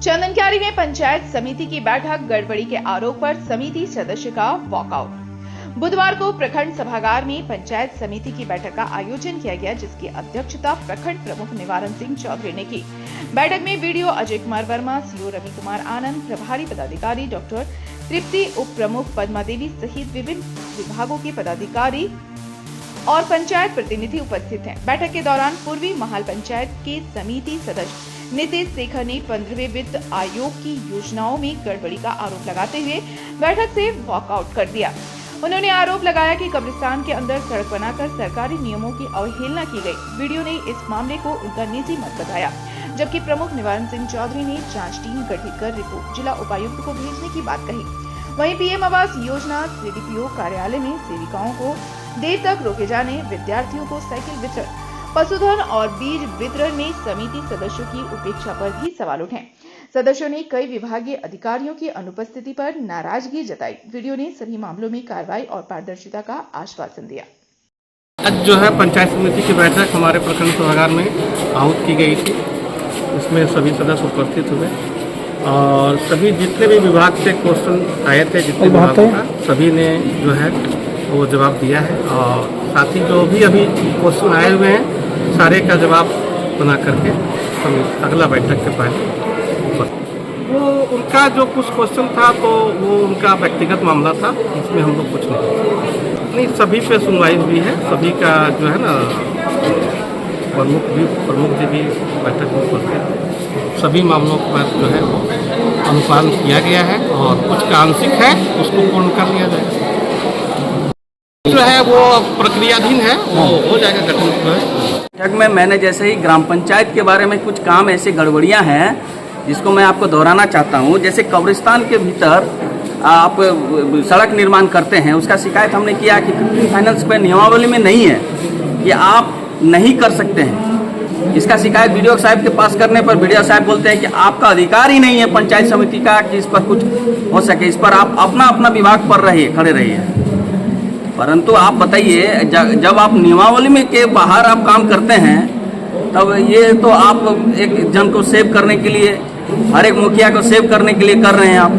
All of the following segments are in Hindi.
चंदनक्यारी में पंचायत समिति की बैठक, गड़बड़ी के आरोप पर समिति सदस्य का वॉकआउट। बुधवार को प्रखंड सभागार में पंचायत समिति की बैठक का आयोजन किया गया, जिसकी अध्यक्षता प्रखंड प्रमुख निवारण सिंह चौधरी ने की। बैठक में वीडियो अजय कुमार वर्मा, सीओ रवि कुमार आनंद, प्रभारी पदाधिकारी डॉक्टर तृप्ति, उप प्रमुख पद्मा देवी सहित विभिन्न विभागों के पदाधिकारी और पंचायत प्रतिनिधि उपस्थित हैं। बैठक के दौरान पूर्वी महाल पंचायत के समिति सदस्य नीतीश शेखर ने 15वें वित्त आयोग की योजनाओं में गड़बड़ी का आरोप लगाते हुए बैठक से वॉकआउट कर दिया। उन्होंने आरोप लगाया कि कब्रिस्तान के अंदर सड़क बनाकर सरकारी नियमों की अवहेलना की गई। वीडियो ने इस मामले को उनका निजी मत बताया, जबकि प्रमुख निवारण सिंह चौधरी ने जांच टीम गठित कर रिपोर्ट जिला उपायुक्त को भेजने की बात कही। वहीं पीएम आवास योजना सीडीपीओ कार्यालय में सेविकाओं को देर तक रोके जाने, विद्यार्थियों को साइकिल वितरण, पशुधन और बीज वितरण में समिति सदस्यों की उपेक्षा पर भी सवाल उठे। सदस्यों ने कई विभागीय अधिकारियों की अनुपस्थिति पर नाराजगी जताई। वीडियो ने सभी मामलों में कार्रवाई और पारदर्शिता का आश्वासन दिया। आज जो है पंचायत समिति की बैठक हमारे प्रखंड सभागार में आहूत की गई थी। इसमें सभी सदस्य उपस्थित हुए और सभी जितने भी विभाग से क्वेश्चन आए थे, जितने विभागों का सभी ने जो है वो जवाब दिया है और साथ ही जो भी अभी क्वेश्चन आए हुए हैं सारे का जवाब बना करके हम अगला बैठक के पहले वो उनका जो कुछ क्वेश्चन था तो वो उनका व्यक्तिगत मामला था, इसमें हम लोग कुछ नहीं सभी पे सुनवाई हुई है। सभी का जो है ना प्रमुख जी भी बैठक में उपस्थित, सभी मामलों पर जो है वो अनुपालन किया गया है और कुछ का आंशिक है उसको पूर्ण कर लिया जाएगा। जो है वो प्रक्रियाधीन है, वो हो जाएगा गठन बैठक में मैंने जैसे ही ग्राम पंचायत के बारे में कुछ काम ऐसे गड़बड़ियां हैं जिसको मैं आपको दोहराना चाहता हूं। जैसे कब्रिस्तान के भीतर आप सड़क निर्माण करते हैं, उसका शिकायत हमने किया कि 15 फाइनेंस पे नियमावली में नहीं है कि आप नहीं कर सकते हैं। इसका शिकायत बीडीओ साहब के पास करने पर बीडीओ साहब बोलते हैं कि आपका अधिकार ही नहीं है पंचायत समिति का कि इस पर कुछ हो सके, इस पर आप अपना विभाग पर खड़े रहिए। परंतु आप बताइए, जब आप नियमावली में के बाहर आप काम करते हैं तब ये तो आप एक जन को सेव करने के लिए, हर एक मुखिया को सेव करने के लिए कर रहे हैं आप।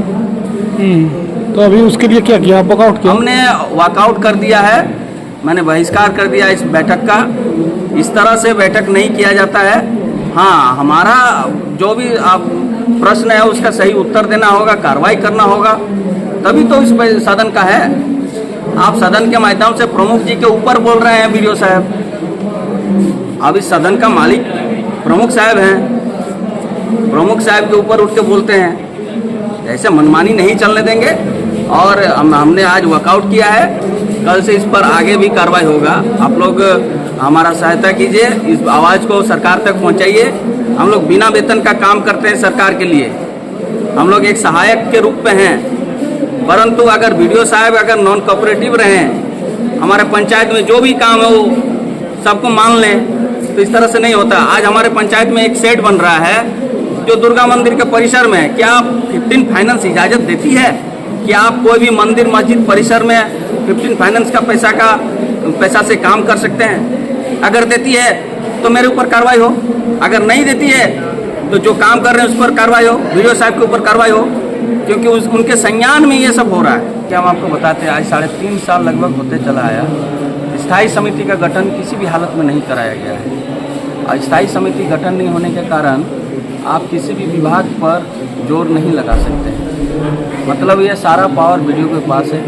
तो अभी उसके लिए क्या किया? वॉकआउट किया? हमने वॉकआउट कर दिया है, मैंने बहिष्कार कर दिया इस बैठक का। इस तरह से बैठक नहीं किया जाता है। हाँ, हमारा जो भी आप प्रश्न है उसका सही उत्तर देना होगा, कार्रवाई करना होगा, तभी तो इस सदन का है। आप सदन के माध्यम से प्रमुख जी के ऊपर बोल रहे हैं वीडियो साहब। अब इस सदन का मालिक प्रमुख साहब हैं, प्रमुख साहब के ऊपर उठ के बोलते हैं। ऐसे मनमानी नहीं चलने देंगे और हमने आज वॉकआउट किया है। कल से इस पर आगे भी कार्रवाई होगा। आप लोग हमारा सहायता कीजिए, इस आवाज़ को सरकार तक पहुंचाइए। हम लोग बिना वेतन का काम करते हैं सरकार के लिए, हम लोग एक सहायक के रूप में हैं। परंतु अगर वीडियो साहब अगर नॉन कोऑपरेटिव रहें, हमारे पंचायत में जो भी काम है वो सबको मान लें, तो इस तरह से नहीं होता। आज हमारे पंचायत में एक सेट बन रहा है जो दुर्गा मंदिर के परिसर में है। क्या आप 15 फाइनेंस इजाज़त देती है कि आप कोई भी मंदिर मस्जिद परिसर में 15 फाइनेंस का पैसा से काम कर सकते हैं? अगर देती है तो मेरे ऊपर कार्रवाई हो, अगर नहीं देती है तो जो काम कर रहे हैं उस पर कार्रवाई हो, वीडियो साहब के ऊपर कार्रवाई हो, क्योंकि उनके संज्ञान में ये सब हो रहा है। क्या हम आपको बताते हैं, आज 3.5 साल लगभग होते चला आया, स्थायी समिति का गठन किसी भी हालत में नहीं कराया गया है। और स्थायी समिति गठन नहीं होने के कारण आप किसी भी विभाग पर जोर नहीं लगा सकते। मतलब ये सारा पावर वीडियो के पास है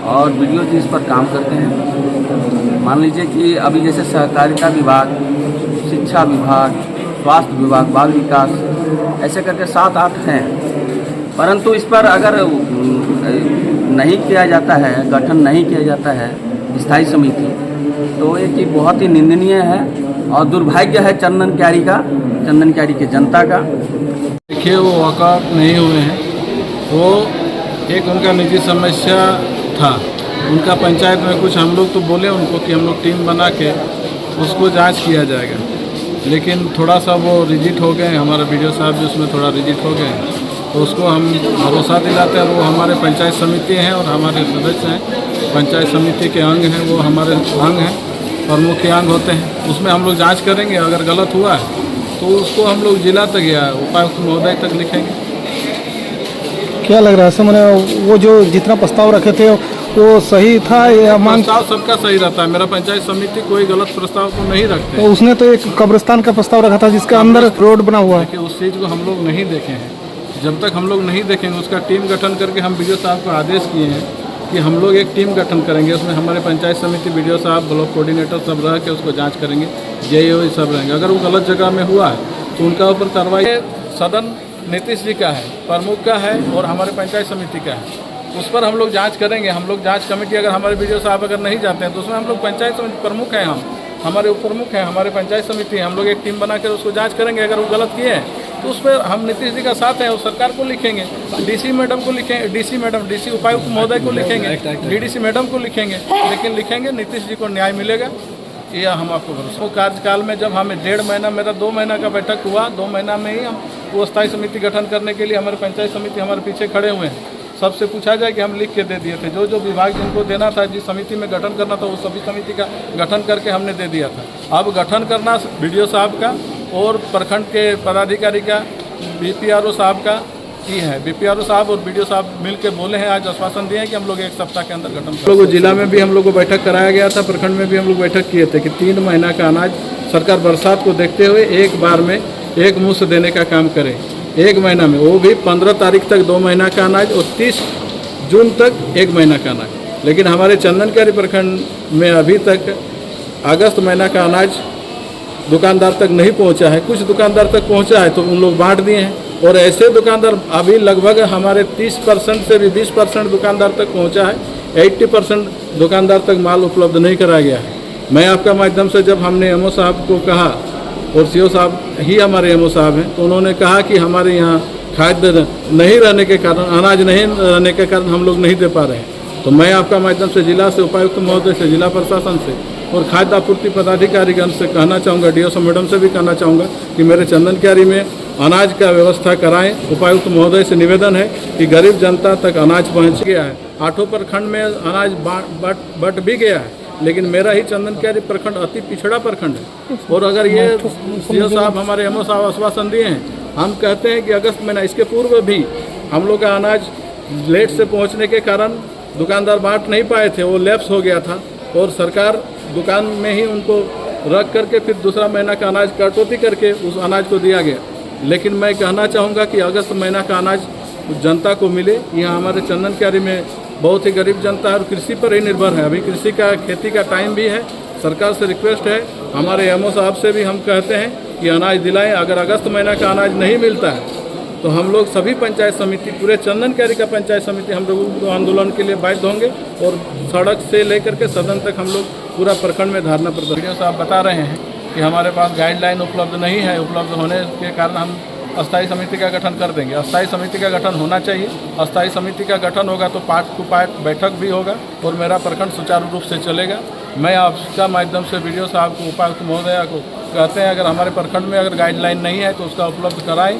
और वीडियो जी इस पर काम करते हैं। मान लीजिए कि अभी जैसे सहकारिता विभाग, शिक्षा विभाग, स्वास्थ्य विभाग, बाल विकास, ऐसे करके 7-8 हैं। परंतु इस पर अगर नहीं किया जाता है, गठन नहीं किया जाता है स्थायी समिति, तो ये कि बहुत ही निंदनीय है और दुर्भाग्य है चंदनक्यारी के जनता का। देखिए, वो वॉकआउट नहीं हुए हैं, वो एक उनका निजी समस्या था। उनका पंचायत में कुछ हम लोग तो बोले उनको कि हम लोग टीम बना के उसको जांच किया जाएगा, लेकिन थोड़ा सा वो रिजिट हो गए। हमारा वीडियो साहब भी उसमें थोड़ा रिजिट हो गए, तो उसको हम भरोसा दिलाते हैं। वो हमारे पंचायत समिति हैं और हमारे सदस्य हैं, पंचायत समिति के अंग हैं, वो हमारे अंग हैं और मुख्य अंग होते हैं। उसमें हम लोग जांच करेंगे, अगर गलत हुआ है तो उसको हम लोग जिला तक या उपायुक्त महोदय तक लिखेंगे। क्या लग रहा है मैंने वो जो जितना प्रस्ताव रखे थे वो सही था या मांग? प्रस्ताव सबका सही रहता है, मेरा पंचायत समिति कोई गलत प्रस्ताव को नहीं रखते। तो उसने तो एक कब्रिस्तान का प्रस्ताव रखा था जिसके अंदर रोड बना हुआ है। देखिए उस चीज़ को हम लोग नहीं देखे हैं, जब तक हम लोग नहीं देखेंगे उसका टीम गठन करके हम बीडीओ साहब को आदेश किए हैं कि हम लोग एक टीम गठन करेंगे, उसमें हमारे पंचायत समिति बीडीओ साहब ब्लॉक कोऑर्डिनेटर सब रह के उसको जांच करेंगे, जेईओ सब रहेंगे। अगर वो गलत जगह में हुआ है तो उनका ऊपर कार्रवाई। सदन नीतीश जी का है, प्रमुख का है और हमारे पंचायत समिति का है, उस पर हम लोग जांच करेंगे। हम लोग जांच कमेटी अगर हमारे बीडीओ साहब अगर नहीं जाते हैं तो उसमें हम लोग पंचायत समिति प्रमुख हैं, हम हमारे उप प्रमुख हैं, हमारे पंचायत समिति है, हम लोग एक टीम बनाकर उसको जांच करेंगे। अगर वो गलत किए हैं तो उस पर हम नीतीश जी का साथ हैं और सरकार को लिखेंगे, डीसी मैडम को लिखेंगे, डीसी उपायुक्त महोदय को लिखेंगे, डीडीसी मैडम को लिखेंगे, लेकिन लिखेंगे नीतीश जी को न्याय मिलेगा, यह हम आपको भरोसा। वो कार्यकाल में जब हमें 1.5 महीना, मेरा 2 महीना का बैठक हुआ, 2 महीना में ही हम वो स्थायी समिति गठन करने के लिए हमारे पंचायत समिति हमारे पीछे खड़े हुए हैं। सबसे पूछा जाए कि हम लिख के दे दिए थे, जो जो विभाग जिनको देना था, जिस समिति में गठन करना था, वो सभी समिति का गठन करके हमने दे दिया था। अब गठन करना बीडीओ साहब का और प्रखंड के पदाधिकारी का, बीपीआरओ साहब का ही है। बीपीआरओ साहब और बीडीओ साहब मिल के बोले हैं, आज आश्वासन दिए हैं कि हम लोग 1 सप्ताह के अंदर गठन करेंगे। लोग जिला में भी हम लोग को बैठक कराया गया था, प्रखंड में भी हम लोग बैठक किए थे कि 3 महीना का अनाज सरकार बरसात को देखते हुए एक बार में एक मुश्त देने का काम करे, 1 महीना में, वो भी 15 तारीख तक 2 महीना का अनाज और 30 जून तक 1 महीना का अनाज। लेकिन हमारे चंदनकारी प्रखंड में अभी तक अगस्त महीना का अनाज दुकानदार तक नहीं पहुंचा है। कुछ दुकानदार तक पहुंचा है तो उन लोग बांट दिए हैं, और ऐसे दुकानदार अभी लगभग हमारे 30% से भी 20% दुकानदार तक पहुंचा है, 80% दुकानदार तक माल उपलब्ध नहीं कराया गया है। मैं आपका माध्यम से जब हमने एमओ साहब को कहा, और सीओ साहब ही हमारे एमओ साहब हैं, तो उन्होंने कहा कि हमारे यहाँ खाद्य नहीं रहने के कारण, अनाज नहीं रहने के कारण हम लोग नहीं दे पा रहे हैं। तो मैं आपका माध्यम से जिला से उपायुक्त महोदय से, जिला प्रशासन से और खाद्य आपूर्ति पदाधिकारीगण से कहना चाहूँगा, डीओ मैडम से भी कहना चाहूँगा कि मेरे चंदनकारी में अनाज का व्यवस्था कराएं। उपायुक्त महोदय से निवेदन है कि गरीब जनता तक अनाज पहुँच गया है। 8 प्रखंड में अनाज बट भी गया है, लेकिन मेरा ही चंदनकारी प्रखंड अति पिछड़ा प्रखंड है। और अगर ये सीओ साहब, हमारे एमओ साहब आश्वासन दिए हैं, हम कहते हैं कि अगस्त महीना, इसके पूर्व भी हम लोग का अनाज लेट से पहुंचने के कारण दुकानदार बांट नहीं पाए थे, वो लैप्स हो गया था, और सरकार दुकान में ही उनको रख करके फिर दूसरा महीना का अनाज कटौती करके उस अनाज को दिया गया। लेकिन मैं कहना चाहूँगा कि अगस्त महीना का अनाज जनता को मिले। यहाँ हमारे चंदनकारी में बहुत ही गरीब जनता है और कृषि पर ही निर्भर है। अभी कृषि का, खेती का टाइम भी है। सरकार से रिक्वेस्ट है, हमारे एमओ साहब से भी हम कहते हैं कि अनाज दिलाएं। अगर अगस्त महीना का अनाज नहीं मिलता है तो हम लोग सभी पंचायत समिति, पूरे चंदनकारी का पंचायत समिति, हम लोग आंदोलन के लिए बाध्य होंगे और सड़क से लेकर के सदन तक हम लोग पूरा प्रखंड में धरना प्रदर्शन। वीडियो साहब बता रहे हैं कि हमारे पास गाइडलाइन उपलब्ध नहीं है, उपलब्ध होने के कारण हम अस्थायी समिति का गठन कर देंगे। अस्थायी समिति का गठन होना चाहिए। अस्थायी समिति का गठन होगा तो पार्ट टू पार्ट बैठक भी होगा और मेरा प्रखंड सुचारू रूप से चलेगा। मैं आपका माध्यम से वीडियो साहब को, उपायुक्त महोदया को कहते हैं, अगर हमारे प्रखंड में अगर गाइडलाइन नहीं है तो उसका उपलब्ध कराएं